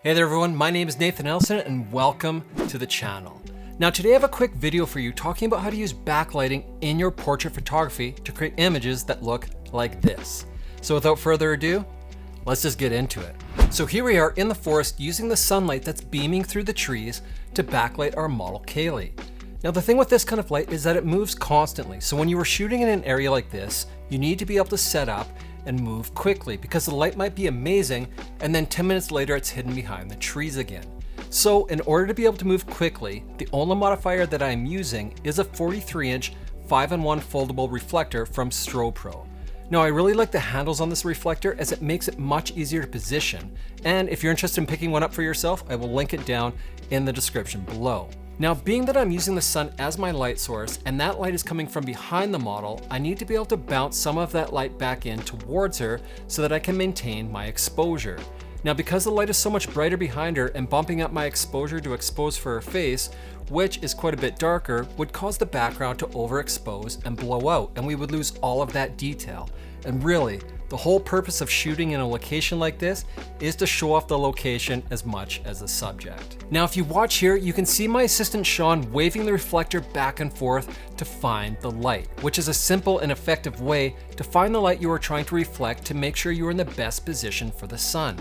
Hey there everyone, my name is Nathan Elson and welcome to the channel. Now today I have a quick video for you talking about how to use backlighting in your portrait photography to create images that look like this. So without further ado, let's just get into it. So here we are in the forest using the sunlight that's beaming through the trees to backlight our model Kaylee. Now the thing with this kind of light is that it moves constantly. So when you are shooting in an area like this, you need to be able to set up and move quickly because the light might be amazing and then 10 minutes later it's hidden behind the trees again. So in order to be able to move quickly, the only modifier that I'm using is a 43-inch 5-in-1 foldable reflector from Strobe Pro. Now I really like the handles on this reflector as it makes it much easier to position. And if you're interested in picking one up for yourself, I will link it down in the description below. Now, being that I'm using the sun as my light source and that light is coming from behind the model, I need to be able to bounce some of that light back in towards her so that I can maintain my exposure. Now, because the light is so much brighter behind her and bumping up my exposure to expose for her face, which is quite a bit darker, would cause the background to overexpose and blow out, and we would lose all of that detail. And really, the whole purpose of shooting in a location like this is to show off the location as much as the subject. Now, if you watch here, you can see my assistant Sean waving the reflector back and forth to find the light, which is a simple and effective way to find the light you are trying to reflect to make sure you are in the best position for the sun.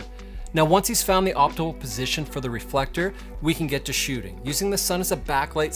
Now, once he's found the optimal position for the reflector, we can get to shooting, using the sun as a backlight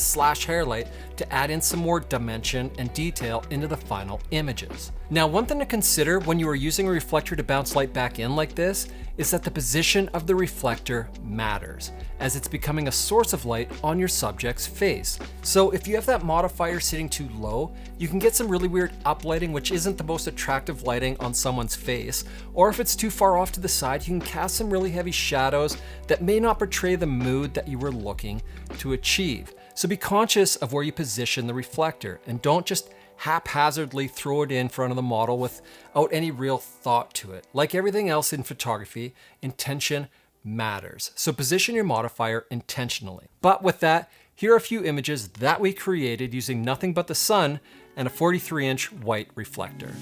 / hairlight to add in some more dimension and detail into the final images. Now, one thing to consider when you are using a reflector to bounce light back in like this is that the position of the reflector matters, as it's becoming a source of light on your subject's face. So if you have that modifier sitting too low, you can get some really weird uplighting, which isn't the most attractive lighting on someone's face. Or if it's too far off to the side, you can cast some really heavy shadows that may not portray the mood that you were looking to achieve. So be conscious of where you position the reflector and don't just haphazardly throw it in front of the model without any real thought to it. Like everything else in photography, intention matters. So position your modifier intentionally. But with that, here are a few images that we created using nothing but the sun and a 43-inch white reflector.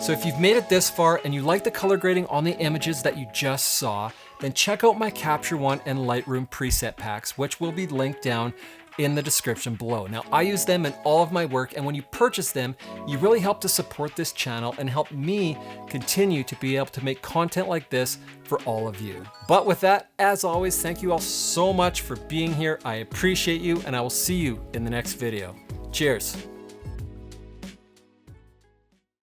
So if you've made it this far and you like the color grading on the images that you just saw, then check out my Capture One and Lightroom preset packs, which will be linked down in the description below. Now, I use them in all of my work, and when you purchase them, you really help to support this channel and help me continue to be able to make content like this for all of you. But with that, as always, thank you all so much for being here. I appreciate you, and I will see you in the next video. Cheers.